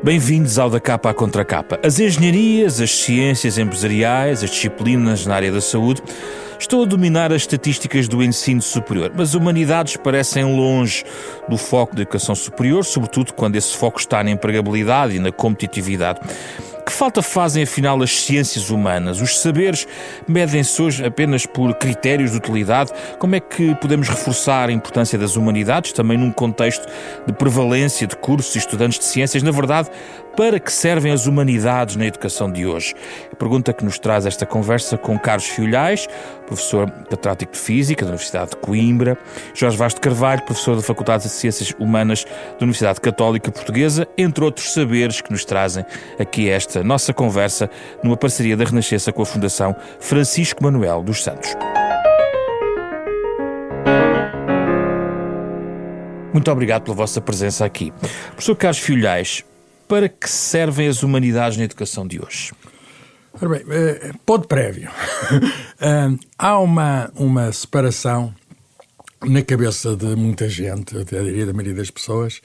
Bem-vindos ao Da Capa à Contra Capa. As engenharias, as ciências empresariais, as disciplinas na área da saúde estão a dominar as estatísticas do ensino superior, mas humanidades parecem longe do foco da educação superior, sobretudo quando esse foco está na empregabilidade e na competitividade. Que falta fazem, afinal, as ciências humanas? Os saberes medem-se hoje apenas por critérios de utilidade? Como é que podemos reforçar a importância das humanidades, também num contexto de prevalência de cursos e estudantes de ciências? Na verdade, para que servem as humanidades na educação de hoje? A pergunta que nos traz esta conversa com Carlos Fiolhais, professor catedrático de Física da Universidade de Coimbra, Jorge Vaz de Carvalho, professor da Faculdade de Ciências Humanas da Universidade Católica Portuguesa, entre outros saberes que nos trazem aqui esta nossa conversa numa parceria da Renascença com a Fundação Francisco Manuel dos Santos. Muito obrigado pela vossa presença aqui. Professor Carlos Fiolhais, para que servem as humanidades na educação de hoje? Ora bem, ponto prévio. Há uma separação na cabeça de muita gente, até diria da maioria das pessoas,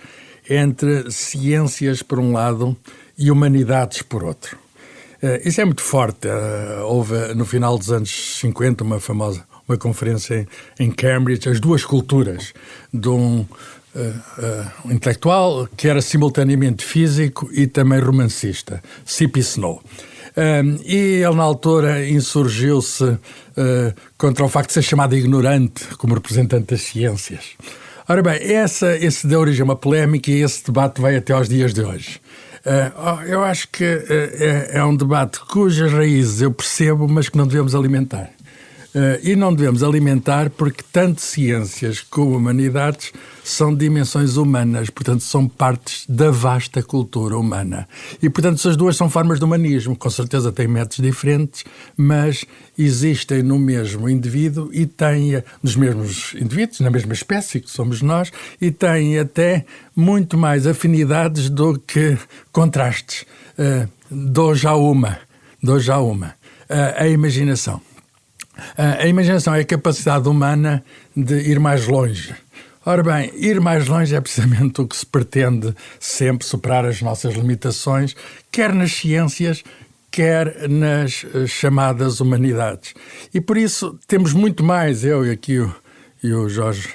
entre ciências por um lado e humanidades por outro. Isso é muito forte. Houve no final dos anos 50 uma conferência em Cambridge, as duas culturas de um intelectual que era simultaneamente físico e também romancista, C.P. Snow. E ele, na altura, insurgiu-se contra o facto de ser chamado ignorante como representante das ciências. Ora bem, esse deu origem a uma polémica e esse debate vai até aos dias de hoje. Eu acho que é um debate cujas raízes eu percebo, mas que não devemos alimentar. E não devemos alimentar porque tanto ciências como humanidades são dimensões humanas, portanto são partes da vasta cultura humana. E portanto essas duas são formas de humanismo, com certeza têm métodos diferentes, mas existem no mesmo indivíduo e têm, nos mesmos indivíduos, na mesma espécie que somos nós, e têm até muito mais afinidades do que contrastes. Dou já uma. A imaginação. A imaginação é a capacidade humana de ir mais longe. Ora bem, ir mais longe é precisamente o que se pretende sempre, superar as nossas limitações, quer nas ciências, quer nas chamadas humanidades. E por isso temos muito mais, eu e aqui o Jorge,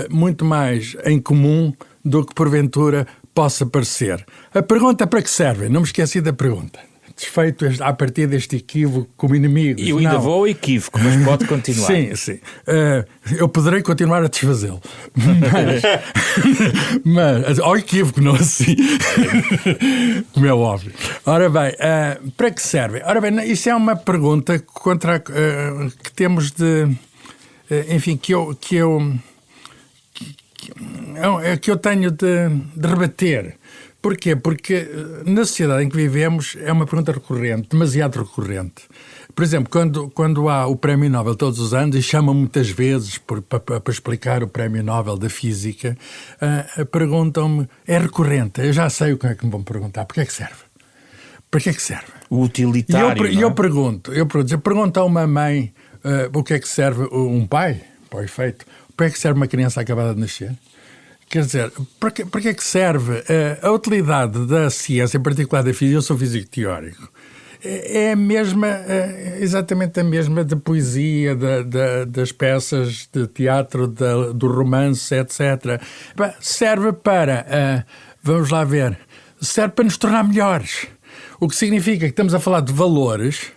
muito mais em comum do que porventura possa parecer. A pergunta para que serve? Não me esqueci da pergunta. Desfeito a partir deste equívoco como inimigos. Eu ainda vou ao equívoco, mas pode continuar. Sim. Eu poderei continuar a desfazê-lo. Mas ao equívoco, não assim. Como é óbvio. Ora bem, para que serve? Ora bem, isso é uma pergunta que temos de... Enfim, que eu tenho de rebater. Porquê? Porque na sociedade em que vivemos é uma pergunta recorrente, demasiado recorrente. Por exemplo, quando há o Prémio Nobel todos os anos, e chamam muitas vezes para explicar o Prémio Nobel da Física, perguntam-me, é recorrente, eu já sei o que é que me vão perguntar, para que é que serve? Para que é que serve? O utilitário, eu pergunto a uma mãe o que é que serve um pai, para o efeito, para que é que serve uma criança acabada de nascer? Quer dizer, para que é que serve a utilidade da ciência, em particular da física? Eu sou físico teórico. É a mesma, exatamente a mesma da poesia, das peças de teatro, do romance, etc. Serve para, vamos lá ver, serve para nos tornar melhores. O que significa que estamos a falar de valores,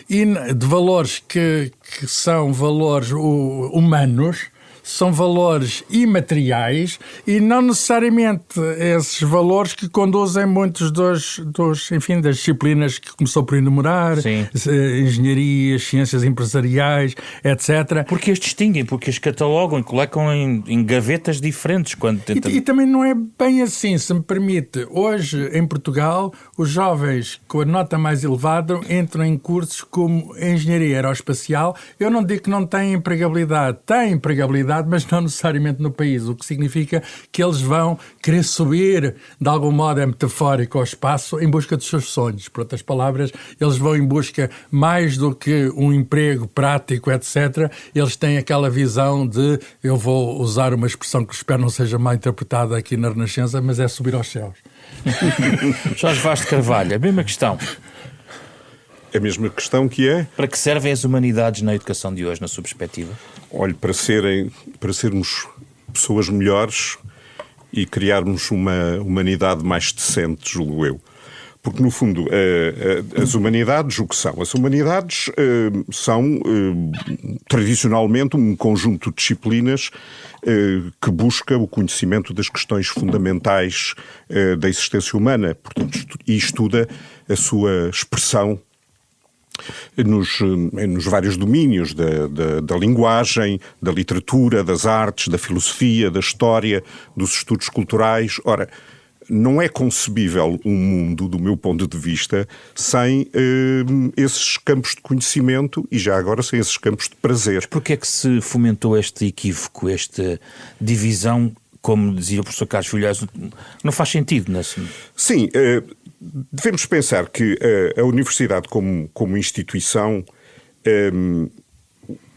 e de valores que são valores humanos, são valores imateriais e não necessariamente esses valores que conduzem muitos das disciplinas que começou por enumerar, engenharia, ciências empresariais, etc. Porque as distinguem, porque as catalogam e colocam em gavetas diferentes. E também não é bem assim, se me permite. Hoje, em Portugal, os jovens com a nota mais elevada entram em cursos como engenharia aeroespacial. Eu não digo que não têm empregabilidade. Têm empregabilidade, mas não necessariamente no país, o que significa que eles vão querer subir, de algum modo é metafórico, ao espaço em busca dos seus sonhos. Por outras palavras, eles vão em busca mais do que um emprego prático, etc. Eles têm aquela visão de, eu vou usar uma expressão que espero não seja mal interpretada aqui na Renascença, mas é subir aos céus. Jorge Vaz de Carvalho, a mesma questão. A mesma questão que é... Para que servem as humanidades na educação de hoje, na sua perspectiva? Olhe, para sermos pessoas melhores e criarmos uma humanidade mais decente, julgo eu. Porque, no fundo, as humanidades, o que são? As humanidades são, tradicionalmente, um conjunto de disciplinas que busca o conhecimento das questões fundamentais da existência humana, portanto, e estuda a sua expressão nos vários domínios da linguagem, da literatura, das artes, da filosofia, da história, dos estudos culturais. Ora, não é concebível um mundo, do meu ponto de vista, sem esses campos de conhecimento e já agora sem esses campos de prazer. Mas porquê é que se fomentou este equívoco, esta divisão, como dizia o professor Carlos Filhais, não faz sentido, não é? Sim, devemos pensar que a universidade como instituição,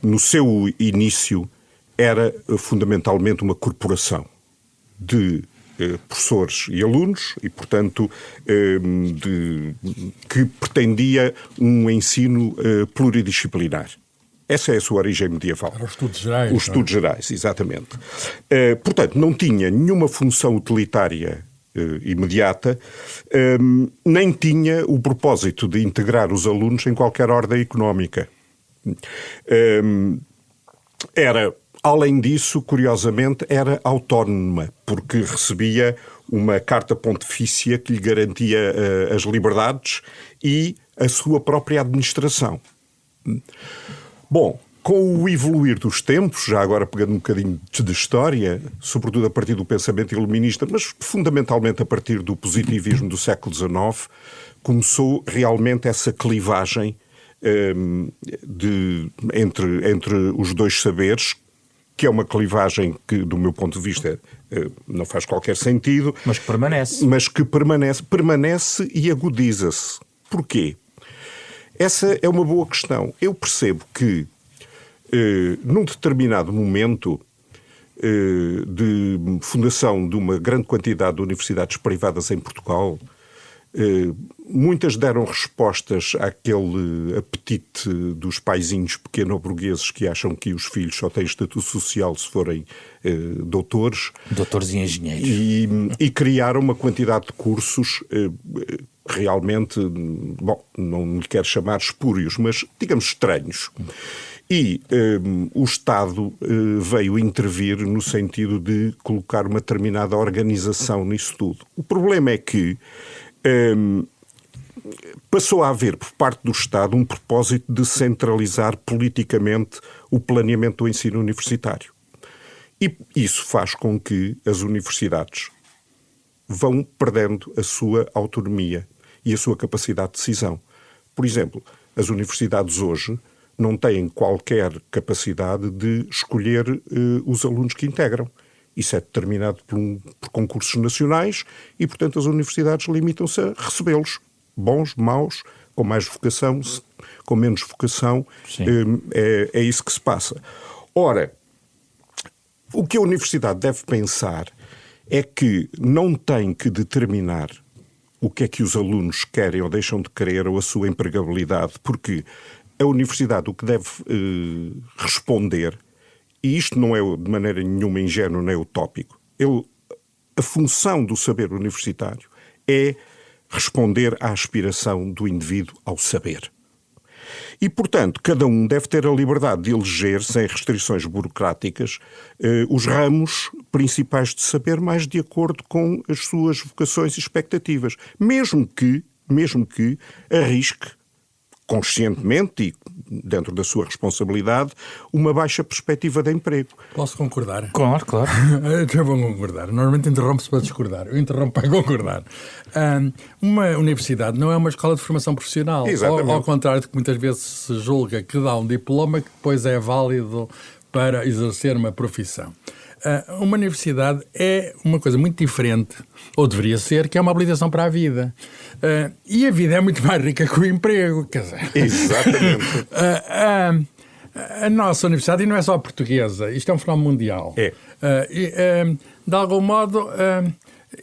no seu início, era fundamentalmente uma corporação de professores e alunos e, portanto, que pretendia um ensino pluridisciplinar. Essa é a sua origem medieval. Era os estudos gerais. Os estudos gerais, exatamente. Portanto, não tinha nenhuma função utilitária imediata, nem tinha o propósito de integrar os alunos em qualquer ordem económica. Além disso, curiosamente, era autónoma, porque recebia uma carta pontifícia que lhe garantia as liberdades e a sua própria administração. Bom, com o evoluir dos tempos, já agora pegando um bocadinho de história, sobretudo a partir do pensamento iluminista, mas fundamentalmente a partir do positivismo do século XIX, começou realmente essa clivagem entre os dois saberes, que é uma clivagem que, do meu ponto de vista, não faz qualquer sentido. Mas que permanece. Mas que permanece e agudiza-se. Porquê? Essa é uma boa questão. Eu percebo que, num determinado momento de fundação de uma grande quantidade de universidades privadas em Portugal, muitas deram respostas àquele apetite dos paizinhos pequeno-burgueses que acham que os filhos só têm estatuto social se forem doutores. Doutores e engenheiros. E criaram uma quantidade de cursos realmente, bom, não lhe quero chamar espúrios, mas digamos estranhos. E o Estado veio intervir no sentido de colocar uma determinada organização nisso tudo. O problema é que passou a haver, por parte do Estado, um propósito de centralizar politicamente o planeamento do ensino universitário. E isso faz com que as universidades vão perdendo a sua autonomia e a sua capacidade de decisão. Por exemplo, as universidades hoje não têm qualquer capacidade de escolher os alunos que integram. Isso é determinado por concursos nacionais e, portanto, as universidades limitam-se a recebê-los. Bons, maus, com mais vocação, com menos vocação. É isso que se passa. Ora, o que a universidade deve pensar é que não tem que determinar o que é que os alunos querem ou deixam de querer ou a sua empregabilidade, porque a universidade o que deve responder, e isto não é de maneira nenhuma ingênuo nem utópico, a função do saber universitário é responder à aspiração do indivíduo ao saber. E, portanto, cada um deve ter a liberdade de eleger, sem restrições burocráticas, os ramos principais de saber mais de acordo com as suas vocações e expectativas, mesmo que arrisque, conscientemente e dentro da sua responsabilidade, uma baixa perspectiva de emprego. Posso concordar? Claro, claro. Eu vou concordar. Normalmente interrompe-se para discordar. Eu interrompo para concordar. Uma universidade não é uma escola de formação profissional. Ao contrário de que muitas vezes se julga que dá um diploma que depois é válido para exercer uma profissão. Uma universidade é uma coisa muito diferente, ou deveria ser, que é uma habilitação para a vida. E a vida é muito mais rica que o emprego, quer dizer. Exatamente. A nossa universidade, e não é só a portuguesa, isto é um fenómeno mundial. É. De algum modo,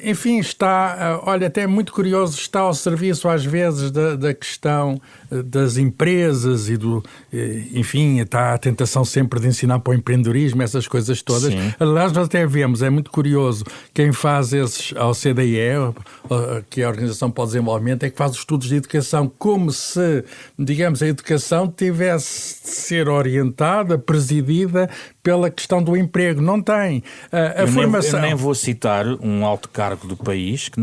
enfim, está, olha, até muito curioso, está ao serviço às vezes da questão das empresas e enfim, está a tentação sempre de ensinar para o empreendedorismo, essas coisas todas. Sim. Aliás, nós até vemos, é muito curioso, quem faz esses, ao CDE, que é a Organização para o Desenvolvimento, é que faz os estudos de educação, como se, digamos, a educação tivesse de ser orientada, presidida pela questão do emprego. Não tem. Eu nem vou citar um alto cargo do país que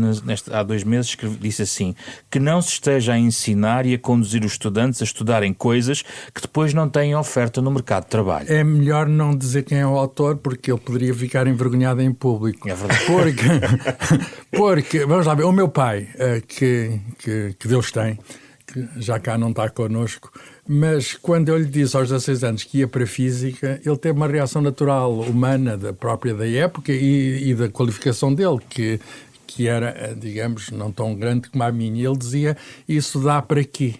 há 2 meses disse assim, que não se esteja a ensinar e a conduzir os estudantes a estudarem coisas que depois não têm oferta no mercado de trabalho. É melhor não dizer quem é o autor, porque ele poderia ficar envergonhado em público. É verdade. Porque vamos lá ver, o meu pai, que Deus tem, que já cá não está connosco, mas quando eu lhe disse aos 16 anos que ia para a física, ele teve uma reação natural, humana, própria da época e da qualificação dele, que era, digamos, não tão grande como a minha. Ele dizia, isso dá para quê?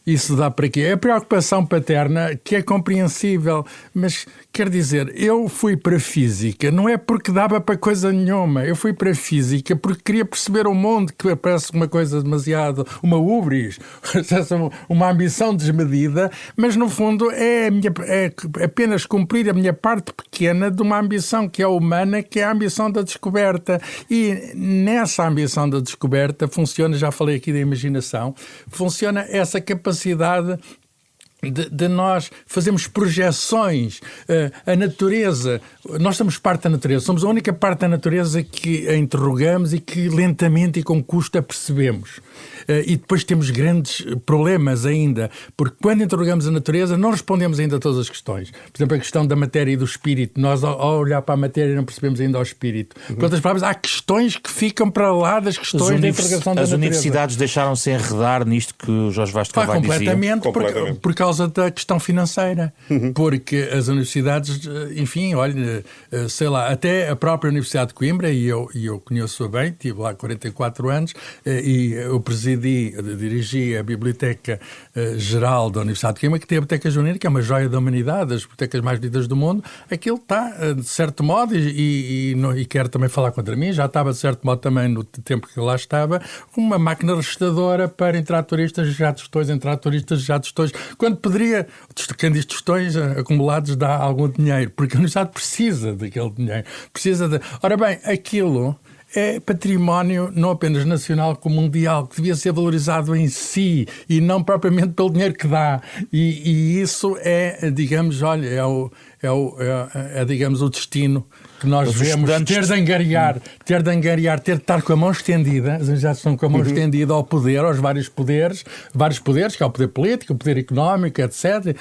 Isso dá para quê? É a preocupação paterna que é compreensível, mas quer dizer, eu fui para a física, não é porque dava para coisa nenhuma, eu fui para a física porque queria perceber o mundo, que parece uma coisa demasiado, uma hubris, uma ambição desmedida, mas no fundo é apenas cumprir a minha parte pequena de uma ambição que é humana, que é a ambição da descoberta. E nessa ambição da descoberta funciona, já falei aqui da imaginação, funciona essa capacidade de nós fazermos projeções. A natureza, nós somos parte da natureza, somos a única parte da natureza que a interrogamos e que lentamente e com custo a percebemos. E depois temos grandes problemas ainda, porque quando interrogamos a natureza não respondemos ainda a todas as questões. Por exemplo, a questão da matéria e do espírito. Nós, ao olhar para a matéria, não percebemos ainda ao espírito. Por outras palavras, há questões que ficam para lá das questões da interrogação da natureza. As universidades deixaram-se enredar nisto que o Jorge Vaz de Carvalho dizia? Completamente. Por causa da questão financeira. Porque as universidades, enfim, olha, sei lá, até a própria Universidade de Coimbra, e eu conheço-a bem, estive lá 44 anos, e eu dirigi a Biblioteca Geral da Universidade de Coimbra, que tem a Biblioteca Junina, que é uma joia da humanidade, das bibliotecas mais lidas do mundo. Aquilo está, de certo modo, e quero também falar contra mim, já estava de certo modo também no tempo que lá estava, uma máquina registradora para entrar turistas, já tostões, entrar turistas, já tostões, quando poderia, quem diz tostões acumulados dá algum dinheiro, porque a Universidade precisa daquele dinheiro. Ora bem, aquilo é património não apenas nacional como mundial, que devia ser valorizado em si e não propriamente pelo dinheiro que dá. E isso é, digamos, olha, digamos, o destino que nós vemos, ter de angariar, ter de estar com a mão estendida, as universidades estão com a mão estendida ao poder, aos vários poderes, que é o poder político, o poder económico, etc.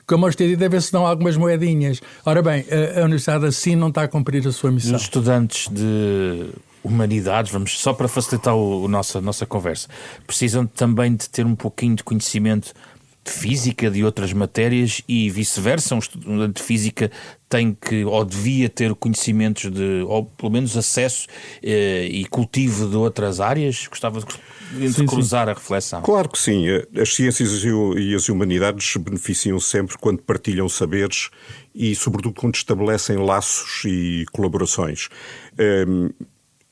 Com a mão estendida a ver se dão algumas moedinhas. Ora bem, a universidade assim não está a cumprir a sua missão. Os estudantes de humanidades, vamos só para facilitar a nossa conversa, precisam também de ter um pouquinho de conhecimento de física, de outras matérias e vice-versa. Um estudante de física tem que, ou devia ter conhecimentos ou pelo menos acesso e cultivo de outras áreas? Gostava de cruzar a reflexão. Claro que sim. As ciências e as humanidades beneficiam sempre quando partilham saberes e, sobretudo, quando estabelecem laços e colaborações.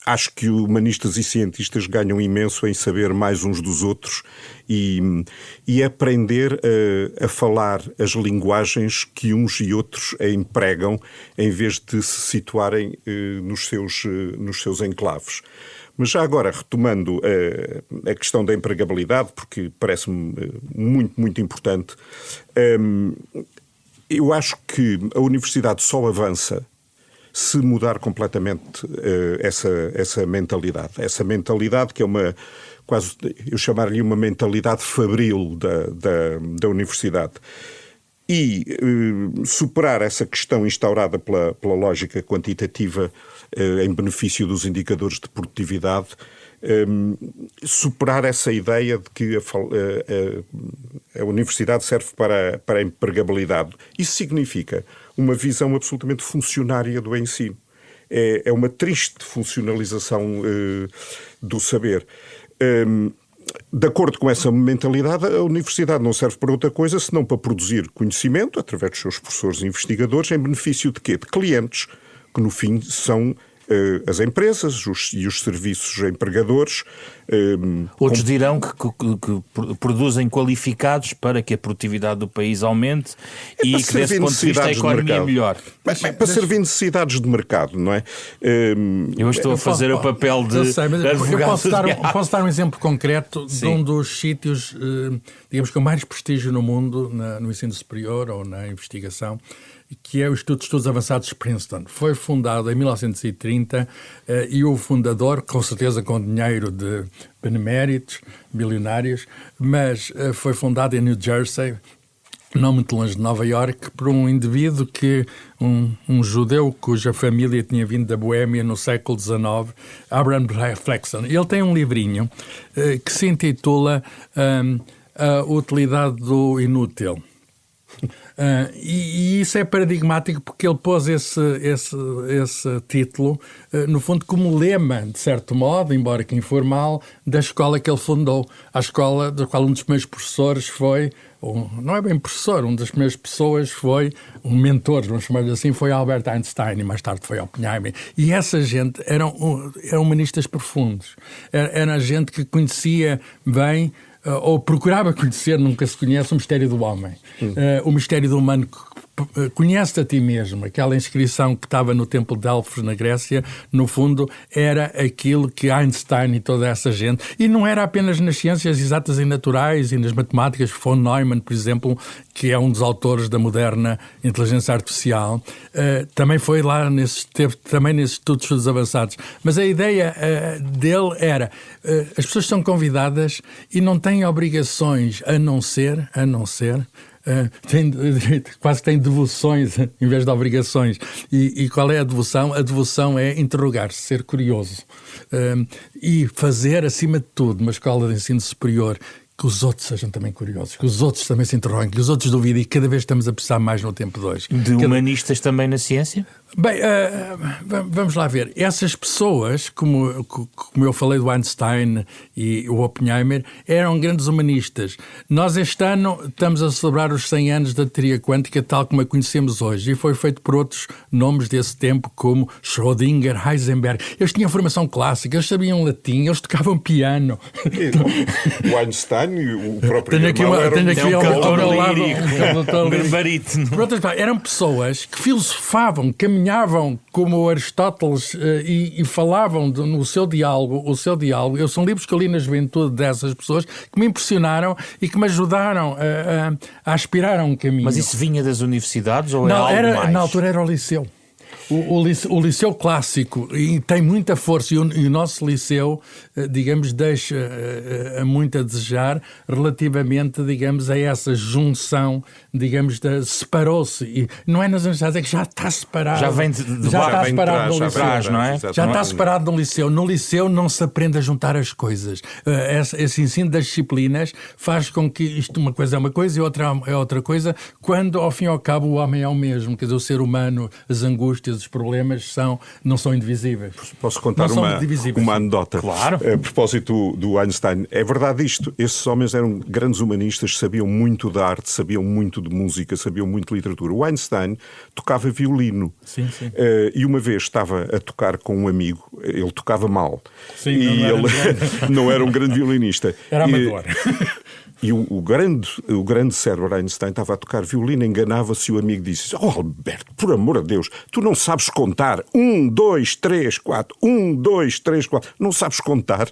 Acho que humanistas e cientistas ganham imenso em saber mais uns dos outros e aprender a falar as linguagens que uns e outros empregam em vez de se situarem nos seus enclaves. Mas já agora, retomando a questão da empregabilidade, porque parece-me muito, muito importante, eu acho que a universidade só avança se mudar completamente essa mentalidade. Essa mentalidade que é quase, eu chamaria uma mentalidade fabril da universidade. E superar essa questão instaurada pela lógica quantitativa em benefício dos indicadores de produtividade, superar essa ideia de que a universidade serve para a empregabilidade. Isso significa uma visão absolutamente funcionária do ensino. É uma triste funcionalização do saber. De acordo com essa mentalidade, a universidade não serve para outra coisa senão para produzir conhecimento, através dos seus professores e investigadores, em benefício de quê? De clientes, que no fim são as empresas e os serviços empregadores. Outros dirão que produzem qualificados para que a produtividade do país aumente e que, desse ponto de vista, a economia é melhor. Para servir necessidades de mercado, não é? Eu estou a fazer o papel de advogado. Eu posso dar um exemplo concreto de um dos sítios, digamos, com mais prestígio no mundo, no ensino superior ou na investigação, que é o Instituto de Estudos Avançados de Princeton. Foi fundado em 1930 e o fundador, com certeza com dinheiro de beneméritos, bilionários, mas foi fundado em New Jersey, não muito longe de Nova Iorque, por um indivíduo um judeu cuja família tinha vindo da Boémia no século XIX, Abraham Flexon. Ele tem um livrinho que se intitula A Utilidade do Inútil. E isso é paradigmático porque ele pôs esse título, no fundo, como lema, de certo modo, embora que informal, da escola que ele fundou. A escola da qual um dos primeiros professores foi, não é bem professor, uma das primeiras pessoas foi, um mentor, vamos chamar assim, foi Albert Einstein e mais tarde foi Oppenheimer. E essa gente eram humanistas profundos. Era gente que conhecia bem, ou procurava conhecer, nunca se conhece, o mistério do homem. O mistério do humano. Conhece-te a ti mesmo. Aquela inscrição que estava no Templo de Delfos, na Grécia, no fundo, era aquilo que Einstein e toda essa gente... E não era apenas nas ciências exatas e naturais e nas matemáticas. Von Neumann, por exemplo, que é um dos autores da moderna inteligência artificial, também foi lá, esteve também nesses estudos avançados. Mas a ideia dele era... as pessoas são convidadas e não têm obrigações a não ser quase têm devoções em vez de obrigações. E qual é a devoção? A devoção é interrogar-se, ser curioso e fazer, acima de tudo, uma escola de ensino superior que os outros sejam também curiosos, que os outros também se interroguem, que os outros duvidem, e cada vez estamos a precisar mais no tempo de hoje. De humanistas também na ciência? Bem, vamos lá ver. Essas pessoas, como eu falei do Einstein e o Oppenheimer, eram grandes humanistas. Nós este ano estamos a celebrar os 100 anos da teoria quântica tal como a conhecemos hoje, e foi feito por outros nomes desse tempo, como Schrödinger, Heisenberg. Eles tinham formação clássica, eles sabiam latim, eles tocavam piano. O Einstein e o próprio tenho aqui ao meu lado um barbarítono. Eram pessoas que filosofavam, caminhavam como Aristóteles e falavam no seu diálogo. Eu são livros que eu li na juventude dessas pessoas que me impressionaram e que me ajudaram a aspirar a um caminho. Mas isso vinha das universidades ou algo mais? Na altura era o liceu. O liceu clássico, e tem muita força, e o nosso liceu, digamos, deixa muito a desejar relativamente, digamos, a essa junção, digamos, separou-se. E não é nas universidades, é que já está separado. Já vem já está separado do liceu, não é? Já está separado do liceu. No liceu não se aprende a juntar as coisas. Esse ensino das disciplinas faz com que isto uma coisa é uma coisa e outra é outra coisa, quando, ao fim e ao cabo, o homem é o mesmo. Quer dizer, o ser humano, as angústias, os problemas não são indivisíveis. Posso contar uma anedota? Claro. A propósito do Einstein. É verdade isto. Esses homens eram grandes humanistas, sabiam muito de arte, sabiam muito de música, sabiam muito de literatura. O Einstein tocava violino. Sim. E uma vez estava a tocar com um amigo. Ele tocava mal. Sim, e ele não era um grande violinista. Era amador. E o grande cérebro Einstein estava a tocar violino, enganava-se e o amigo disse: "Oh, Alberto, por amor de Deus, tu não sabes contar. 1, 2, 3, 4. 1, 2, 3, 4. Não sabes contar."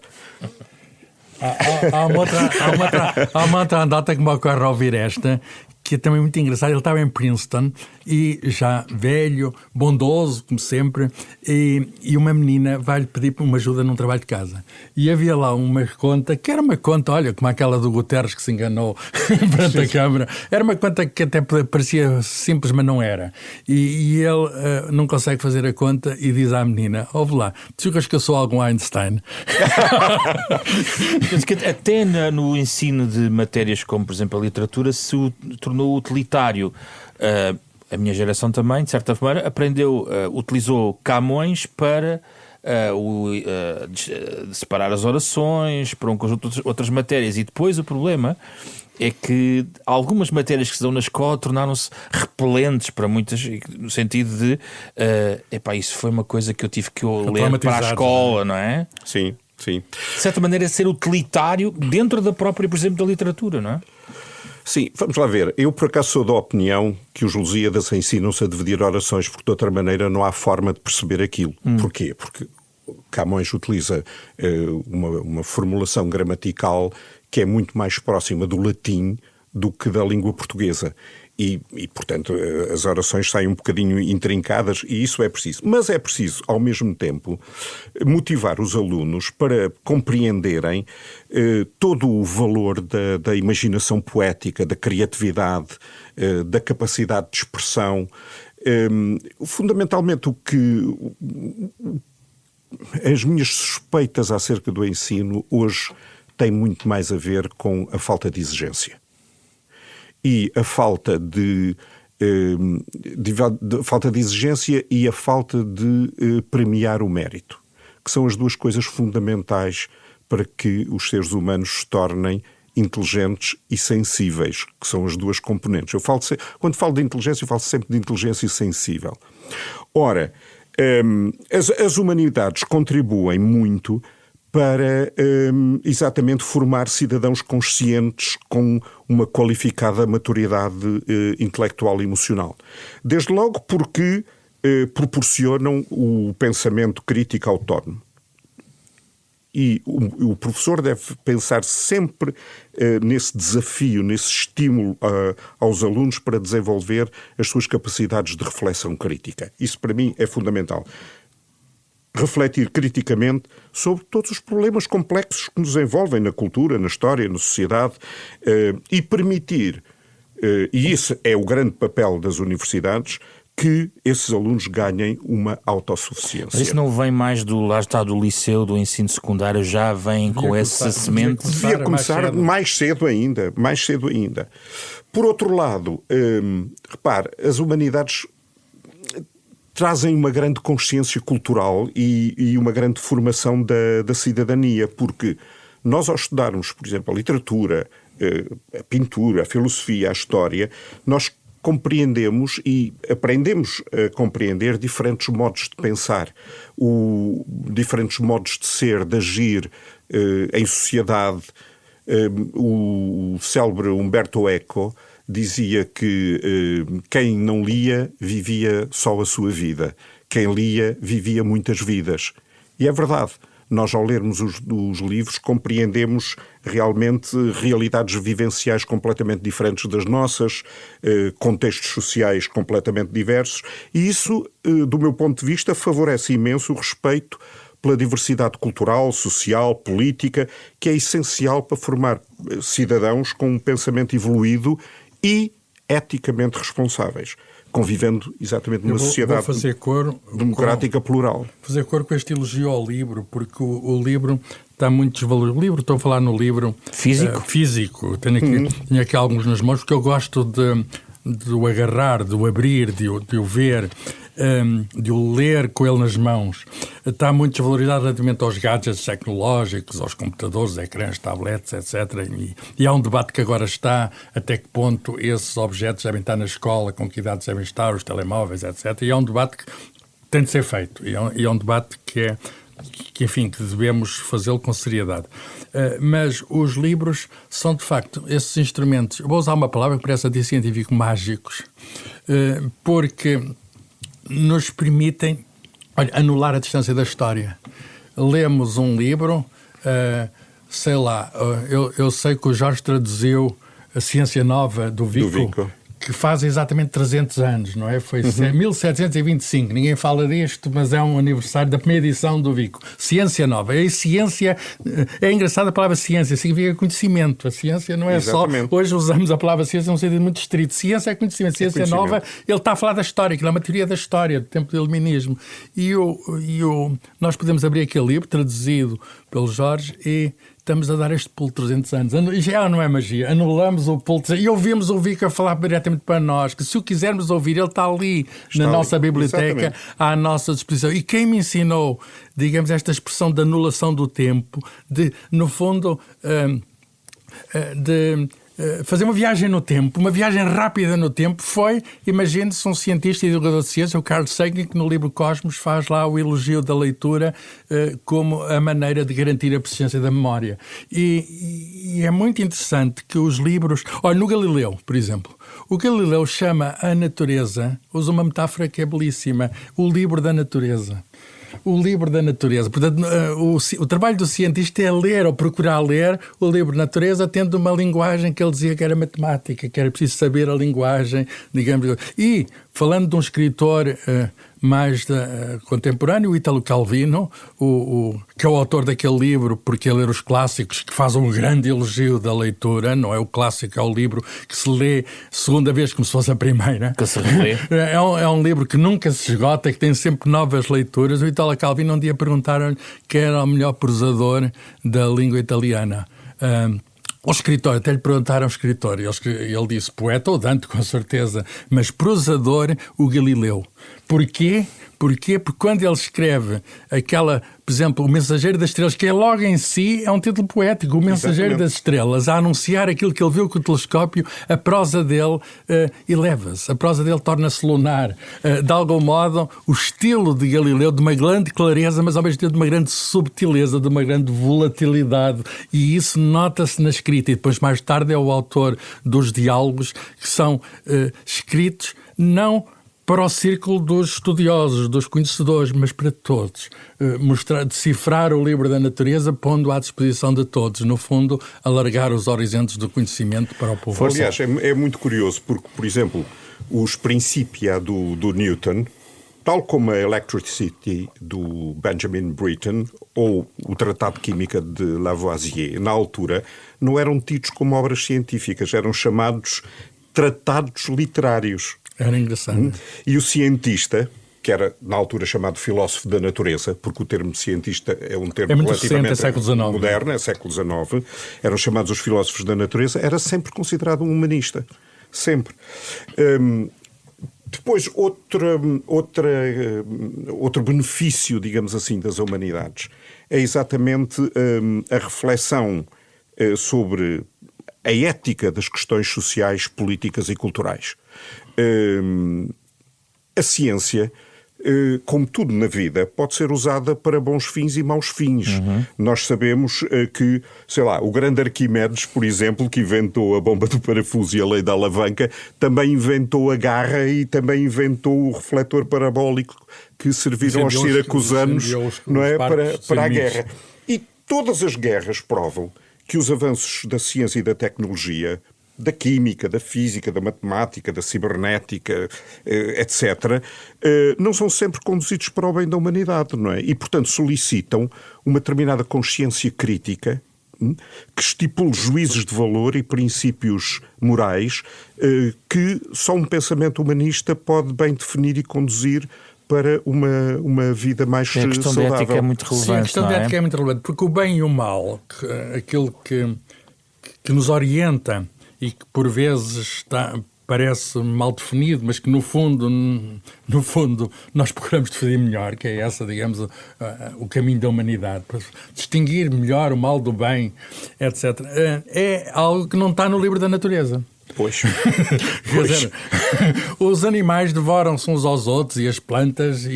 Há uma outra andota que me ocorre ao ouvir esta, que é também muito engraçado. Ele estava em Princeton e já velho, bondoso, como sempre, e uma menina vai-lhe pedir uma ajuda num trabalho de casa. E havia lá uma conta, que era uma conta, olha, como aquela do Guterres que se enganou perante a Câmara. Era uma conta que até parecia simples, mas não era. E ele não consegue fazer a conta e diz à menina: ouve lá, tu julgas que eu sou algum Einstein? Até no ensino de matérias como, por exemplo, a literatura, se tornou utilitário. A minha geração também, de certa maneira, utilizou Camões para separar as orações, para um conjunto de outras matérias. E depois o problema é que algumas matérias que se dão na escola tornaram-se repelentes para muitas, no sentido de isso foi uma coisa que eu tive que ler para a escola, não é? Sim, sim. De certa maneira, ser utilitário dentro da própria, por exemplo, da literatura, não é? Sim, vamos lá ver. Eu, por acaso, sou da opinião que os Lusíadas ensinam-se a dividir orações, porque de outra maneira não há forma de perceber aquilo. Porquê? Porque Camões utiliza uma formulação gramatical que é muito mais próxima do latim do que da língua portuguesa. E, portanto, as orações saem um bocadinho intrincadas e isso é preciso. Mas é preciso, ao mesmo tempo, motivar os alunos para compreenderem todo o valor da imaginação poética, da criatividade, da capacidade de expressão. Fundamentalmente, as minhas suspeitas acerca do ensino hoje têm muito mais a ver com a falta de exigência. E a falta de exigência e a falta de premiar o mérito, que são as duas coisas fundamentais para que os seres humanos se tornem inteligentes e sensíveis, que são as duas componentes. Quando falo de inteligência, eu falo sempre de inteligência sensível. Ora, as humanidades contribuem muito para exatamente formar cidadãos conscientes com uma qualificada maturidade intelectual e emocional. Desde logo porque proporcionam o pensamento crítico autónomo. E o professor deve pensar sempre nesse desafio, nesse estímulo aos alunos para desenvolver as suas capacidades de reflexão crítica. Isso, para mim, é fundamental. Refletir criticamente sobre todos os problemas complexos que nos envolvem na cultura, na história, na sociedade e permitir, e esse é o grande papel das universidades, que esses alunos ganhem uma autossuficiência. Mas isso não vem mais do liceu, do ensino secundário, já vem com essa semente? Devia começar mais cedo ainda. Por outro lado, repare, as humanidades trazem uma grande consciência cultural e uma grande formação da cidadania, porque nós, ao estudarmos, por exemplo, a literatura, a pintura, a filosofia, a história, nós compreendemos e aprendemos a compreender diferentes modos de pensar, diferentes modos de ser, de agir em sociedade. O célebre Umberto Eco dizia que quem não lia vivia só a sua vida. Quem lia vivia muitas vidas. E é verdade. Nós, ao lermos os livros, compreendemos realmente realidades vivenciais completamente diferentes das nossas, contextos sociais completamente diversos, e isso, do meu ponto de vista, favorece imenso o respeito pela diversidade cultural, social, política, que é essencial para formar cidadãos com um pensamento evoluído e eticamente responsáveis, convivendo exatamente numa sociedade democrática plural. Fazer cor com este elogio ao livro, porque o livro está muito desvalorizado. O livro, estou a falar no livro físico. Tenho aqui alguns nas mãos, porque eu gosto de o agarrar, de o abrir, de o ver, de o ler com ele nas mãos. Está muito desvalorizado relativamente aos gadgets tecnológicos, aos computadores, ecrãs, tablets, etc. E há um debate que agora está até que ponto esses objetos devem estar na escola, com que idades devem estar, os telemóveis, etc. E é um debate que tem de ser feito. E é um debate que devemos fazê-lo com seriedade. Mas os livros são, de facto, esses instrumentos, eu vou usar uma palavra que parece científico, mágicos, porque nos permitem anular a distância da história. Lemos um livro, eu sei que o Jorge traduziu A Ciência Nova do Vico. Que faz exatamente 300 anos, não é? Foi 1725, ninguém fala disto, mas é um aniversário da primeira edição do Vico. Ciência Nova. E ciência, é engraçada a palavra ciência, significa conhecimento. A ciência não é exatamente. Só... Hoje usamos a palavra ciência num sentido muito estrito. Ciência é conhecimento. Ciência nova, ele está a falar da história, que é uma teoria da história, do tempo do iluminismo. Nós podemos abrir aquele livro, traduzido pelo Jorge, e estamos a dar este pulo de 300 anos. Já não é magia. Anulamos o pulo de 300 e ouvimos o Vico a falar diretamente para nós, que se o quisermos ouvir, ele está ali na nossa biblioteca, exatamente, à nossa disposição. E quem me ensinou, digamos, esta expressão de anulação do tempo, no fundo, de fazer uma viagem no tempo, uma viagem rápida no tempo. Imagine-se um cientista e divulgador de ciência, o Carl Sagan, que no livro Cosmos faz lá o elogio da leitura como a maneira de garantir a persistência da memória. E é muito interessante que os livros... Olha, no Galileu, por exemplo, o Galileu chama a natureza, usa uma metáfora que é belíssima, o livro da natureza. O livro da natureza. Portanto, o trabalho do cientista é ler ou procurar ler o livro da natureza, tendo uma linguagem que ele dizia que era matemática, que era preciso saber a linguagem, digamos. E, falando de um escritor mais contemporâneo, o Ítalo Calvino, que é o autor daquele livro Porque Ler os Clássicos, que faz um grande elogio da leitura, não é o clássico, é o livro que se lê segunda vez como se fosse a primeira. Que se relê. É um livro que nunca se esgota, que tem sempre novas leituras. O Ítalo Calvino um dia perguntaram-lhe quem era o melhor prosador da língua italiana. O escritor, até lhe perguntaram ao escritor, e ele disse poeta ou Dante, com certeza, mas prosador, o Galileu. Porquê? Porque quando ele escreve aquela, por exemplo, O Mensageiro das Estrelas, que é logo em si, é um título poético, O Mensageiro das Estrelas, a anunciar aquilo que ele viu com o telescópio, a prosa dele eleva-se, a prosa dele torna-se lunar. De algum modo, o estilo de Galileu, de uma grande clareza, mas ao mesmo tempo de uma grande subtileza, de uma grande volatilidade, e isso nota-se na escrita. E depois, mais tarde, é o autor dos diálogos, que são escritos não para o círculo dos estudiosos, dos conhecedores, mas para todos. Decifrar o livro da natureza, pondo à disposição de todos. No fundo, alargar os horizontes do conhecimento para o povo. Aliás, é muito curioso, porque, por exemplo, os Principia do Newton, tal como a Electricity do Benjamin Britten ou o Tratado de Química de Lavoisier, na altura, não eram tidos como obras científicas, eram chamados tratados literários. Era engraçado. E o cientista, que era na altura chamado filósofo da natureza, porque o termo cientista é um termo relativamente moderno, é século XIX, eram chamados os filósofos da natureza, era sempre considerado um humanista. Sempre. Depois, outro benefício, digamos assim, das humanidades é exatamente a reflexão sobre a ética das questões sociais, políticas e culturais. A ciência, como tudo na vida, pode ser usada para bons fins e maus fins. Nós sabemos que, sei lá, o grande Arquimedes, por exemplo, que inventou a bomba do parafuso e a lei da alavanca, também inventou a garra e também inventou o refletor parabólico que serviram aos siracusanos, não é, para a guerra. E todas as guerras provam que os avanços da ciência e da tecnologia, da química, da física, da matemática, da cibernética, etc., não são sempre conduzidos para o bem da humanidade, não é? E, portanto, solicitam uma determinada consciência crítica que estipule juízos de valor e princípios morais que só um pensamento humanista pode bem definir e conduzir para uma vida mais saudável. A questão da ética é muito relevante. Sim, a questão da ética é muito relevante, porque o bem e o mal, aquilo que nos orienta e que por vezes parece mal definido, mas que no fundo nós procuramos definir melhor, que é essa, digamos, o caminho da humanidade, para distinguir melhor o mal do bem, etc. É algo que não está no livro da natureza. Pois. Quer dizer, os animais devoram-se uns aos outros e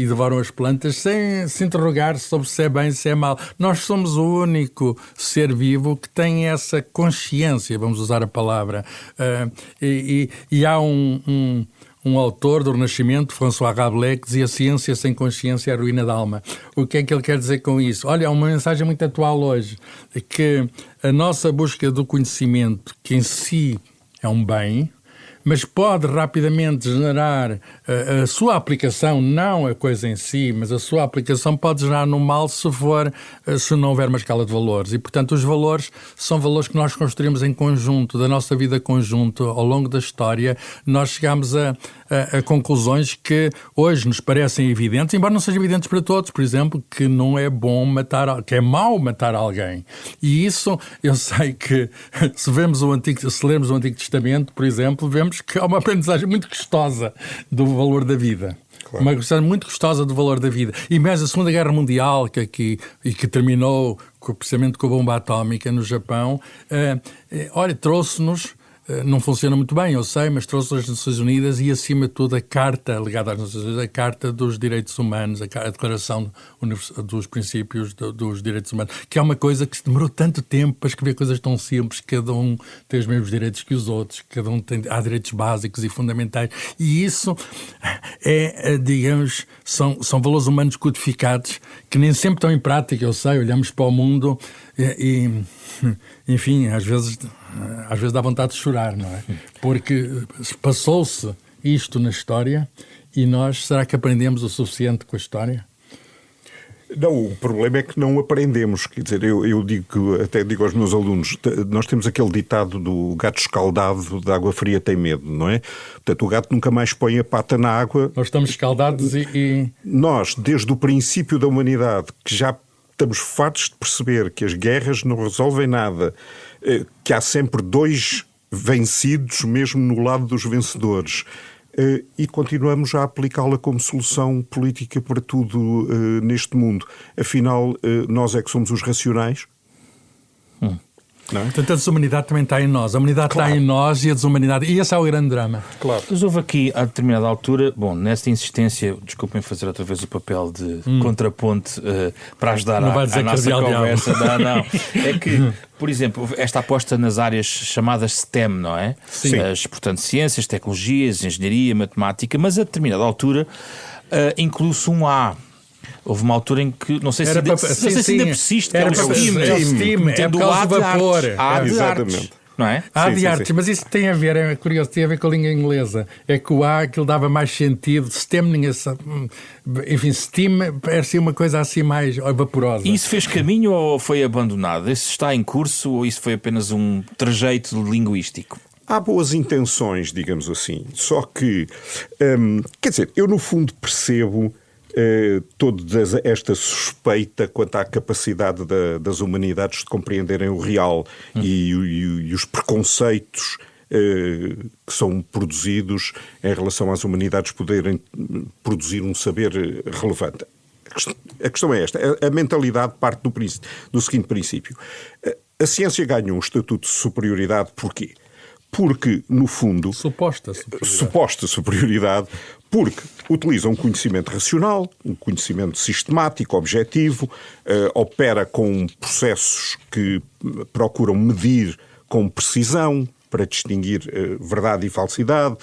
devoram as plantas sem se interrogar sobre se é bem, se é mal. Nós somos o único ser vivo que tem essa consciência, vamos usar a palavra. E há um autor do Renascimento, François Rabelais, que dizia: ciência sem consciência é a ruína da alma. O que é que ele quer dizer com isso? Olha, há uma mensagem muito atual hoje, que a nossa busca do conhecimento, que em si é um bem, mas pode rapidamente generar a sua aplicação, não a coisa em si, mas a sua aplicação pode gerar no mal se não houver uma escala de valores. E, portanto, os valores são valores que nós construímos em conjunto, da nossa vida conjunto, ao longo da história. Nós chegamos a conclusões que hoje nos parecem evidentes, embora não sejam evidentes para todos. Por exemplo, que não é bom que é mau matar alguém. E isso, eu sei que se lermos o Antigo Testamento, por exemplo, vemos que há uma aprendizagem muito gostosa do valor da vida. Claro. Uma aprendizagem muito gostosa do valor da vida. E mesmo a Segunda Guerra Mundial, que terminou precisamente com a bomba atómica no Japão, trouxe-nos não funciona muito bem, eu sei, mas trouxe as Nações Unidas e, acima de tudo, a Carta ligada às Nações Unidas, a Carta dos Direitos Humanos, a Declaração dos Princípios dos Direitos Humanos, que é uma coisa que demorou tanto tempo para escrever coisas tão simples, cada um tem os mesmos direitos que os outros, cada um há direitos básicos e fundamentais, e isso digamos, são valores humanos codificados que nem sempre estão em prática, eu sei, olhamos para o mundo e enfim, às vezes dá vontade de chorar, não é? Porque passou-se isto na história e nós, será que aprendemos o suficiente com a história? Não, o problema é que não aprendemos. Quer dizer, até digo aos meus alunos, nós temos aquele ditado do gato escaldado de água fria tem medo, não é? Portanto, o gato nunca mais põe a pata na água. Nós estamos escaldados Nós, desde o princípio da humanidade, que já estamos fartos de perceber que as guerras não resolvem nada, que há sempre dois vencidos, mesmo no lado dos vencedores, e continuamos a aplicá-la como solução política para tudo neste mundo. Afinal, nós é que somos os racionais? Não é? Portanto, a desumanidade também está em nós. A humanidade está em nós e a desumanidade. E esse é o grande drama. Claro. Mas houve aqui, a determinada altura, nesta insistência, desculpem fazer outra vez o papel de contraponte para ajudar a nossa conversa. Não. É que, por exemplo, esta aposta nas áreas chamadas STEM, não é? Sim. Portanto, ciências, tecnologias, engenharia, matemática, mas a determinada altura inclui-se um A. Houve uma altura em que, não sei se ainda persiste, que é o STEAM, é por causa do vapor. Há de artes, não é? Há de artes, mas isso tem a ver, é curioso, tem a ver com a língua inglesa. É que o A, aquilo dava mais sentido, STEM, ninguém sabe. Enfim, STEAM parecia uma coisa assim mais vaporosa. E isso fez caminho ou foi abandonado? Isso está em curso ou isso foi apenas um trajeto linguístico? Há boas intenções, digamos assim, só que, quer dizer, eu no fundo percebo toda esta suspeita quanto à capacidade das humanidades de compreenderem o real e os preconceitos que são produzidos em relação às humanidades poderem produzir um saber relevante. A questão é esta. A mentalidade parte do seguinte princípio. A ciência ganhou um estatuto de superioridade porquê? Porque, no fundo... Suposta superioridade, porque utiliza um conhecimento racional, um conhecimento sistemático, objetivo, opera com processos que procuram medir com precisão para distinguir verdade e falsidade,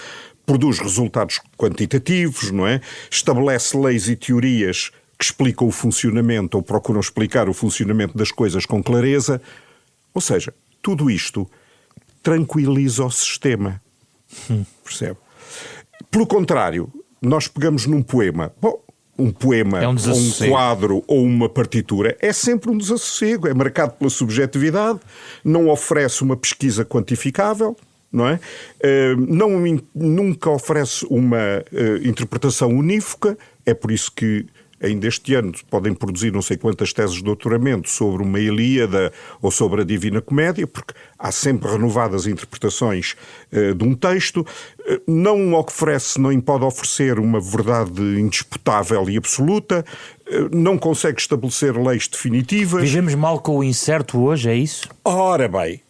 produz resultados quantitativos, não é? Estabelece leis e teorias que explicam o funcionamento ou procuram explicar o funcionamento das coisas com clareza. Ou seja, tudo isto tranquiliza o sistema. Percebe? Pelo contrário, nós pegamos num poema. Um poema, um quadro ou uma partitura é sempre um desassossego. É marcado pela subjetividade, não oferece uma pesquisa quantificável, não é? Nunca oferece uma interpretação unívoca. É por isso que ainda este ano podem produzir não sei quantas teses de doutoramento sobre uma Ilíada ou sobre a Divina Comédia, porque há sempre renovadas interpretações de um texto. Não oferece, nem pode oferecer uma verdade indisputável e absoluta. Não consegue estabelecer leis definitivas. Vivemos mal com o incerto hoje, é isso? Ora bem,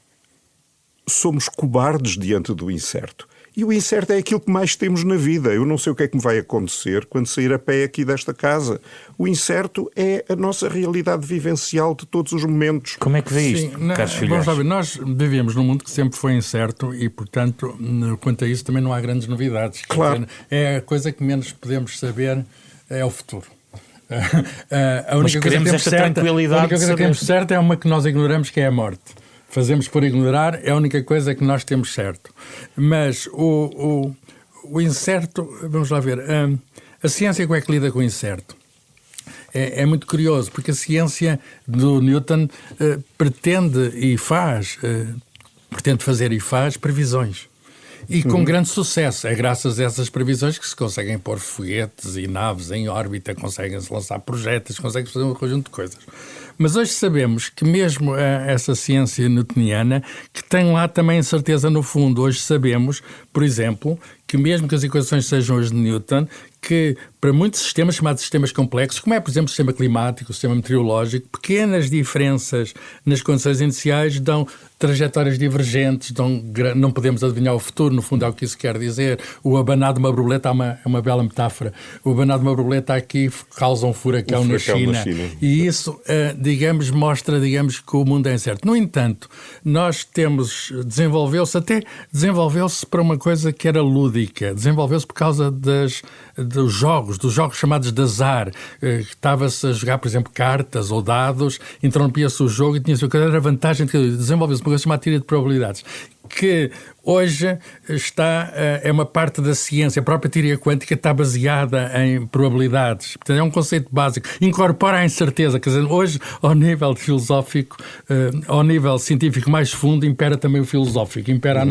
somos cobardes diante do incerto. E o incerto é aquilo que mais temos na vida. Eu não sei o que é que me vai acontecer quando sair a pé aqui desta casa. O incerto é a nossa realidade vivencial de todos os momentos. Como é que vê isto, caros filhos? Nós vivemos num mundo que sempre foi incerto e, portanto, quanto a isso também não há grandes novidades. Claro. É a coisa que menos podemos saber é o futuro. A única coisa que temos certa é uma que nós ignoramos, que é a morte. Fazemos por ignorar, é a única coisa que nós temos certo. Mas o incerto, vamos lá ver, a ciência como é que lida com o incerto? É muito curioso, porque a ciência do Newton pretende fazer e faz previsões. E com grande sucesso. É graças a essas previsões que se conseguem pôr foguetes e naves em órbita, conseguem-se lançar projéteis, conseguem-se fazer um conjunto de coisas. Mas hoje sabemos que mesmo essa ciência newtoniana, que tem lá também incerteza no fundo, hoje sabemos, por exemplo, que mesmo que as equações sejam as de Newton, que para muitos sistemas, chamados sistemas complexos, como é, por exemplo, o sistema climático, o sistema meteorológico, pequenas diferenças nas condições iniciais dão trajetórias divergentes, não podemos adivinhar o futuro, no fundo é o que isso quer dizer. O abanar de uma borboleta é uma bela metáfora. O abanar de uma borboleta aqui causa um furacão na China. E isso, mostra, que o mundo é incerto. No entanto, nós desenvolveu-se para uma coisa que era lúdica, desenvolveu-se por causa dos jogos chamados de azar. Estava-se a jogar, por exemplo, cartas ou dados, interrompia-se o jogo e tinha-se a vantagem de desenvolver-se uma coisa chamada teoria de probabilidades, que hoje é uma parte da ciência. A própria teoria quântica está baseada em probabilidades. Portanto, é um conceito básico. Incorpora a incerteza. Quer dizer, hoje, ao nível filosófico, ao nível científico mais fundo, impera também o filosófico. Impera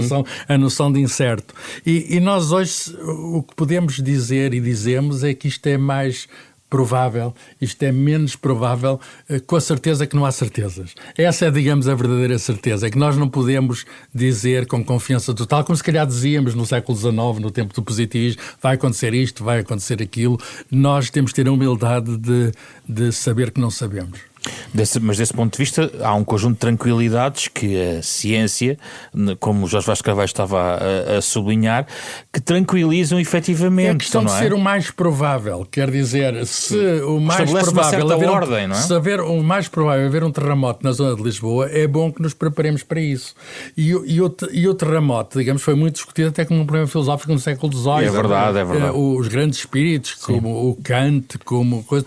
a noção de incerto. E nós hoje, o que podemos dizer e dizemos é que isto é mais provável, isto é menos provável, com a certeza que não há certezas. Essa é, a verdadeira certeza. É que nós não podemos dizer com confiança total, como se calhar dizíamos no século XIX, no tempo do positivismo, vai acontecer isto, vai acontecer aquilo. Nós temos que ter a humildade de saber que não sabemos. Mas desse ponto de vista há um conjunto de tranquilidades que a ciência, como o Jorge Vaz Carvalho estava a sublinhar, que tranquilizam efetivamente. É a questão de ser o mais provável, quer dizer, se o mais provável haver um terremoto na zona de Lisboa, é bom que nos preparemos para isso. E o terremoto, foi muito discutido até como um problema filosófico no século XVIII. É verdade. Os grandes espíritos, como o Kant,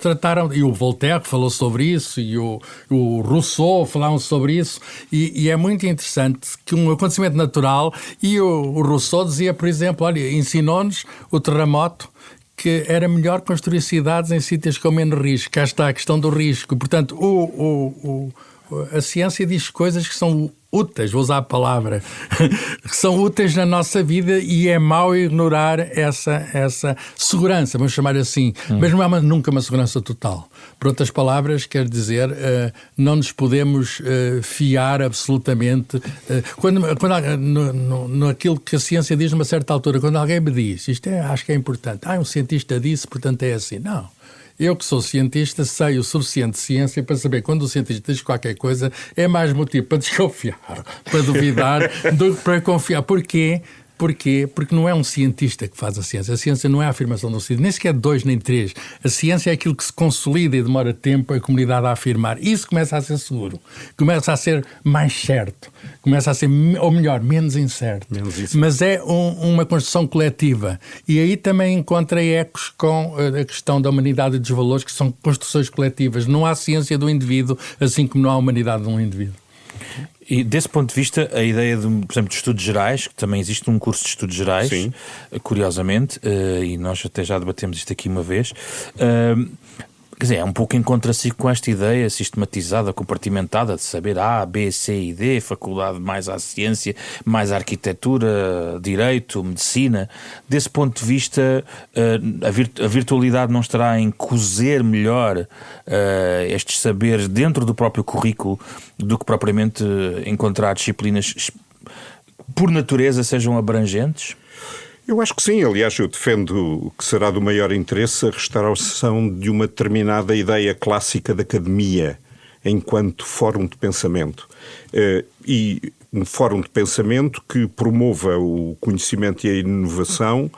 trataram, e o Voltaire falou sobre isso, e o Rousseau falavam sobre isso, e é muito interessante que um acontecimento natural, e o Rousseau dizia, por exemplo, olha, ensinou-nos o terremoto que era melhor construir cidades em sítios com menos risco. Cá está a questão do risco. Portanto, a ciência diz coisas que são úteis, vou usar a palavra, que são úteis na nossa vida, e é mau ignorar essa segurança, vamos chamar assim, mas não é nunca uma segurança total. Por outras palavras, quer dizer, não nos podemos fiar absolutamente. Naquilo que a ciência diz numa certa altura, quando alguém me diz, acho que é importante, um cientista disse, portanto é assim. Não. Eu que sou cientista sei o suficiente de ciência para saber quando o cientista diz qualquer coisa é mais motivo para desconfiar, para duvidar, do que para confiar. Porquê? Porquê? Porque não é um cientista que faz a ciência. A ciência não é a afirmação do cientista, nem sequer 2 nem 3. A ciência é aquilo que se consolida e demora tempo a comunidade a afirmar. Isso começa a ser seguro, começa a ser mais certo, começa a ser, ou melhor, menos incerto. Mas é uma construção coletiva. E aí também encontra ecos com a questão da humanidade e dos valores, que são construções coletivas. Não há ciência do indivíduo, assim como não há humanidade de um indivíduo. E desse ponto de vista, a ideia, por exemplo, de estudos gerais, que também existe um curso de estudos gerais, sim, curiosamente, e nós até já debatemos isto aqui uma vez, quer dizer, é um pouco em contraciclo com esta ideia sistematizada, compartimentada, de saber A, B, C e D, faculdade mais à ciência, mais à arquitetura, direito, medicina. Desse ponto de vista, a virtualidade não estará em cozer melhor estes saberes dentro do próprio currículo do que propriamente encontrar disciplinas por natureza sejam abrangentes? Eu acho que sim. Aliás, eu defendo que será do maior interesse a restauração de uma determinada ideia clássica da academia enquanto fórum de pensamento. E um fórum de pensamento que promova o conhecimento e a inovação,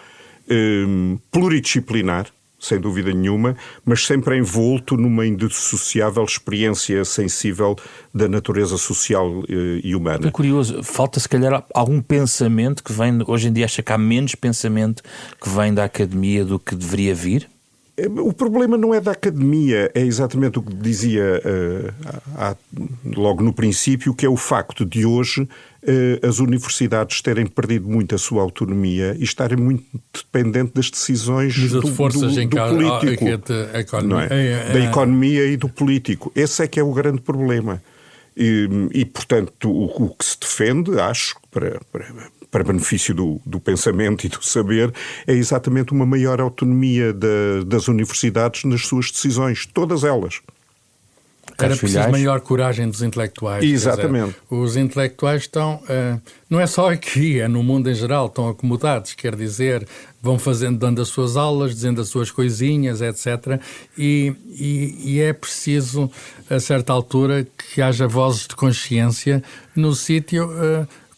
pluridisciplinar, sem dúvida nenhuma, mas sempre envolto numa indissociável experiência sensível da natureza social e humana. É curioso, falta se calhar algum pensamento que vem, hoje em dia acha que há menos pensamento que vem da academia do que deveria vir? O problema não é da academia, é exatamente o que dizia logo no princípio, que é o facto de hoje as universidades terem perdido muito a sua autonomia e estarem muito dependentes das decisões do político, não é? Da economia e do político. Esse é que é o grande problema. E portanto, o que se defende, acho, para benefício do pensamento e do saber, é exatamente uma maior autonomia das universidades nas suas decisões, todas elas. Era preciso maior coragem dos intelectuais. Exatamente. Dizer, os intelectuais estão, não é só aqui, é no mundo em geral, estão acomodados, quer dizer, vão dando as suas aulas, dizendo as suas coisinhas, etc. E é preciso, a certa altura, que haja vozes de consciência no sítio...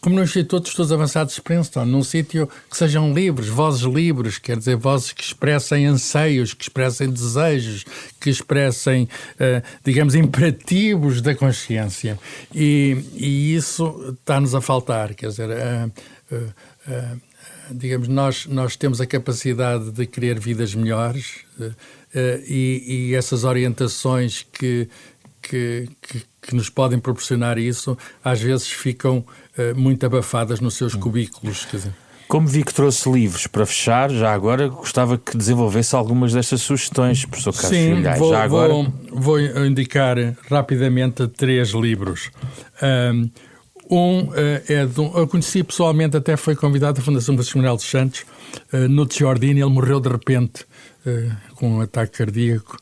como no Instituto de Estudos Avançados de Princeton, num sítio que sejam livres, vozes livres, quer dizer, vozes que expressem anseios, que expressem desejos, que expressem, digamos, imperativos da consciência. E isso está-nos a faltar, quer dizer, digamos, nós temos a capacidade de querer vidas melhores e essas orientações que nos podem proporcionar isso, às vezes ficam muito abafadas nos seus cubículos. Quer dizer. Como vi que trouxe livros para fechar, já agora gostava que desenvolvesse algumas destas sugestões, professor Carlos Filhais. Vou indicar rapidamente 3 livros. Eu conheci pessoalmente, até foi convidado à Fundação Francisco Manuel dos Santos, Nuccio Ordini. Ele morreu de repente com um ataque cardíaco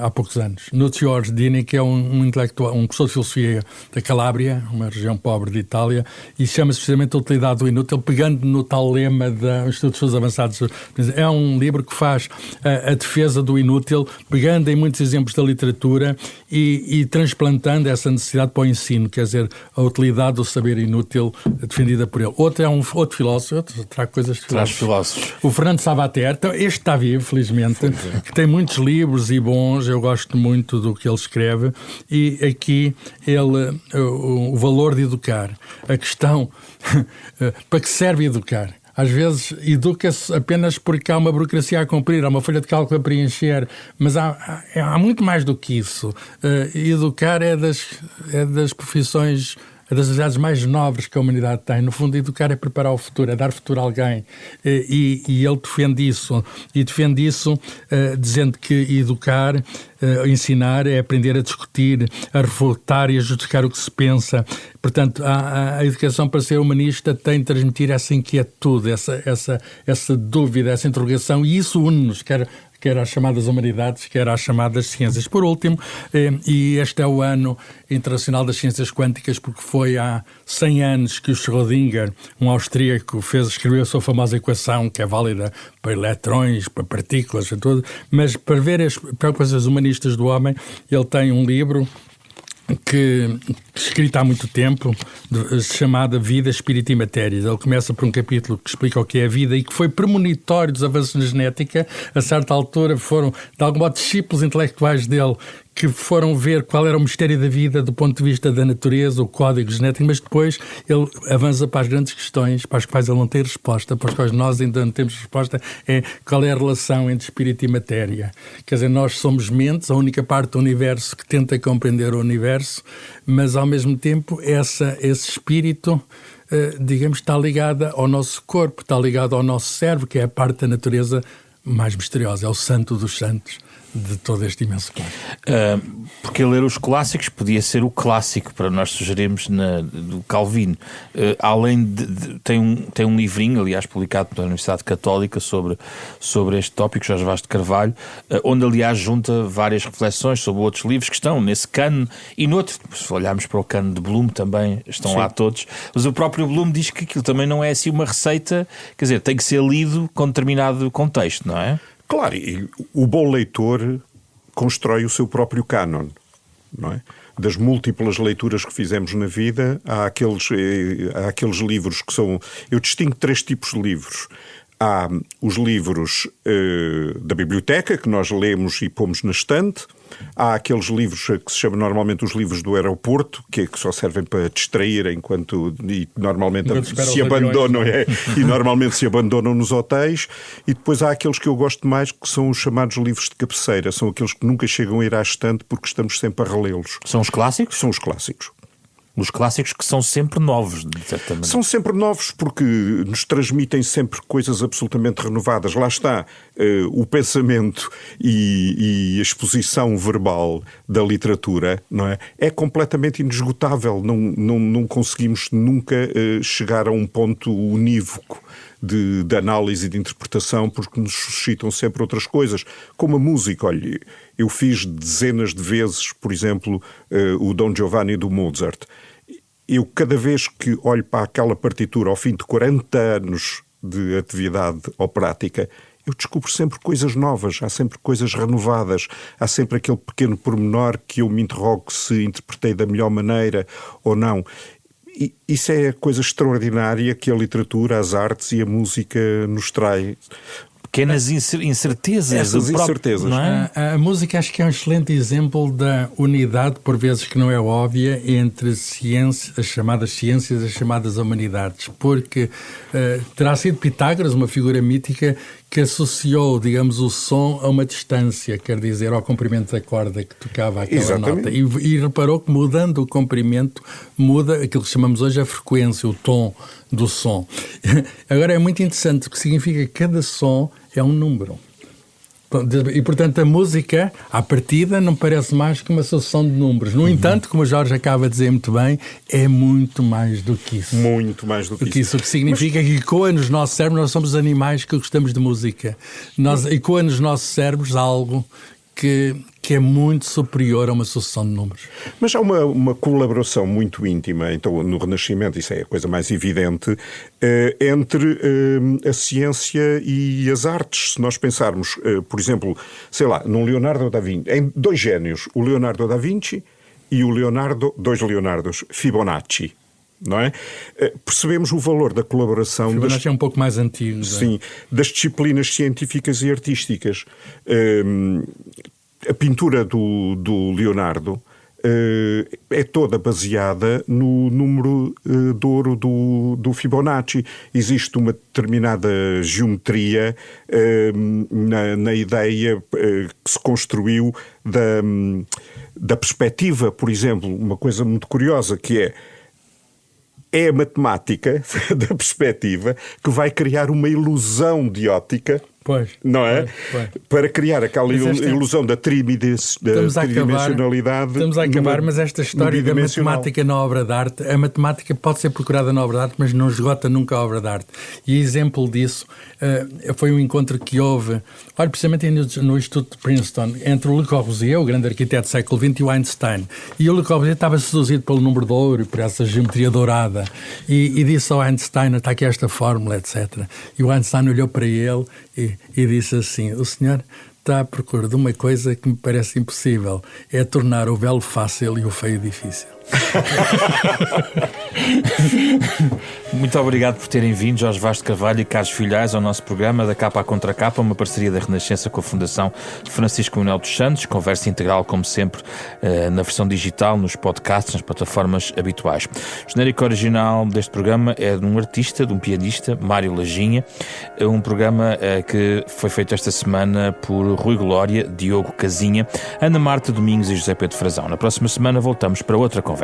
há poucos anos. Nuccio Ordini, que é um intelectual, um professor de filosofia da Calábria, uma região pobre de Itália, e chama-se precisamente A Utilidade do Inútil, pegando no tal lema do Instituto de Estudos Avançados. É um livro que faz a defesa do inútil, pegando em muitos exemplos da literatura e transplantando essa necessidade para o ensino, quer dizer, a utilidade do saber inútil defendida por ele. Outro é outro filósofo, traz coisas de filósofos. O Fernando Sabater, este está vivo, felizmente, que tem muitos livros e bons. Eu gosto muito do que ele escreve, e aqui o valor de educar, a questão para que serve educar. Às vezes educa-se apenas porque há uma burocracia a cumprir, há uma folha de cálculo a preencher, mas há muito mais do que isso. Educar é das profissões, das atividades mais nobres que a humanidade tem. No fundo, educar é preparar o futuro, é dar futuro a alguém. E ele defende isso. E defende isso dizendo que educar, ensinar, é aprender a discutir, a refutar e a justificar o que se pensa. Portanto, a educação, para ser humanista, tem de transmitir essa inquietude, essa dúvida, essa interrogação, e isso une-nos, quer às chamadas humanidades, quer às chamadas ciências. Por último, e este é o ano internacional das ciências quânticas, porque foi há 100 anos que o Schrödinger, um austríaco, escreveu a sua famosa equação, que é válida para eletrões, para partículas, tudo. Mas para ver as preocupações humanistas do homem, ele tem um livro escrito há muito tempo, chamada Vida, Espírito e Matéria. Ele começa por um capítulo que explica o que é a vida e que foi premonitório dos avanços na genética. A certa altura foram, de algum modo, discípulos intelectuais dele que foram ver qual era o mistério da vida do ponto de vista da natureza, o código genético, mas depois ele avança para as grandes questões para as quais ele não tem resposta, para as quais nós ainda não temos resposta, é qual é a relação entre espírito e matéria. Quer dizer, nós somos mentes, a única parte do universo que tenta compreender o universo, mas ao mesmo tempo esse espírito, digamos, está ligado ao nosso corpo, está ligado ao nosso cérebro, que é a parte da natureza mais misteriosa, é o santo dos santos de todo este imenso quadro. Porque ler os clássicos podia ser o clássico para nós sugerirmos do Calvino. Além tem um livrinho, aliás, publicado pela Universidade Católica sobre este tópico, Jorge Vaz de Carvalho, onde, aliás, junta várias reflexões sobre outros livros que estão nesse cano e noutro. Se olharmos para o cano de Bloom, também estão lá todos. Mas o próprio Bloom diz que aquilo também não é assim uma receita, quer dizer, tem que ser lido com determinado contexto, não é? Claro, e o bom leitor constrói o seu próprio cânon, não é? Das múltiplas leituras que fizemos na vida, há aqueles livros que são... Eu distingo 3 tipos de livros. Há os livros da biblioteca, que nós lemos e pomos na estante. Há aqueles livros que se chamam normalmente os livros do aeroporto, que só servem para distrair e normalmente se abandonam, e normalmente se abandonam nos hotéis. E depois há aqueles que eu gosto mais, que são os chamados livros de cabeceira. São aqueles que nunca chegam a ir à estante porque estamos sempre a relê-los. São os clássicos? São os clássicos. Os clássicos que são sempre novos, de certa maneira. São sempre novos porque nos transmitem sempre coisas absolutamente renovadas. Lá está o pensamento e a exposição verbal da literatura, não é? É completamente inesgotável. Não conseguimos nunca chegar a um ponto unívoco de análise e de interpretação, porque nos suscitam sempre outras coisas, como a música. Olha, eu fiz dezenas de vezes, por exemplo, o Don Giovanni do Mozart. Eu, cada vez que olho para aquela partitura ao fim de 40 anos de atividade operática, eu descubro sempre coisas novas, há sempre coisas renovadas, há sempre aquele pequeno pormenor que eu me interrogo se interpretei da melhor maneira ou não. E isso é a coisa extraordinária que a literatura, as artes e a música nos traz. Pequenas incertezas. Essas incertezas. Não é? A música acho que é um excelente exemplo da unidade, por vezes que não é óbvia, entre as chamadas ciências e as chamadas humanidades, porque terá sido Pitágoras, uma figura mítica, que associou, digamos, o som a uma distância, quer dizer, ao comprimento da corda que tocava aquela Exatamente. nota. E reparou que mudando o comprimento, muda aquilo que chamamos hoje a frequência, o tom do som. Agora é muito interessante, o que significa que cada som é um número. E, portanto, a música, à partida, não parece mais que uma sucessão de números. No entanto, como o Jorge acaba de dizer muito bem, é muito mais do que isso. Muito mais do que isso. O que significa que ecoa nos nossos cérebros, nós somos animais que gostamos de música. Ecoa nos nossos cérebros algo que é muito superior a uma sucessão de números. Mas há uma colaboração muito íntima, então no Renascimento, isso é a coisa mais evidente, entre a ciência e as artes. Se nós pensarmos, por exemplo, sei lá, num Leonardo da Vinci, em dois génios, o Leonardo da Vinci e o dois Leonardos, Fibonacci. Não é? Percebemos o valor da colaboração. Fibonacci é um pouco mais antigo. Sim, das disciplinas científicas e artísticas. A pintura do Leonardo é toda baseada no número de ouro do Fibonacci. Existe uma determinada geometria na ideia que se construiu da perspectiva, por exemplo, uma coisa muito curiosa que é a matemática da perspectiva que vai criar uma ilusão de óptica, pois, não é? Pois. Para criar aquela ilusão da tridimensionalidade. Estamos a acabar, mas esta história da matemática na obra de arte, a matemática pode ser procurada na obra de arte, mas não esgota nunca a obra de arte. E exemplo disso foi um encontro que houve, precisamente no Instituto de Princeton, entre o Le Corbusier, o grande arquiteto do século XX, e o Einstein. E o Le Corbusier estava seduzido pelo número de ouro e por essa geometria dourada. E disse ao Einstein, está aqui esta fórmula, etc. E o Einstein olhou para ele e disse assim: o senhor está à procura de uma coisa que me parece impossível, é tornar o belo fácil e o feio difícil. Muito obrigado por terem vindo, Jorge Vaz de Carvalho e Carlos Filhais, ao nosso programa Da Capa à Contra Capa, uma parceria da Renascença com a Fundação Francisco Manuel dos Santos. Conversa integral, como sempre, na versão digital, nos podcasts, nas plataformas habituais. O genérico original deste programa é de um artista, de um pianista, Mário Lajinha. Um programa que foi feito esta semana por Rui Glória, Diogo Casinha, Ana Marta Domingos e José Pedro Frazão. Na próxima semana voltamos para outra conversa.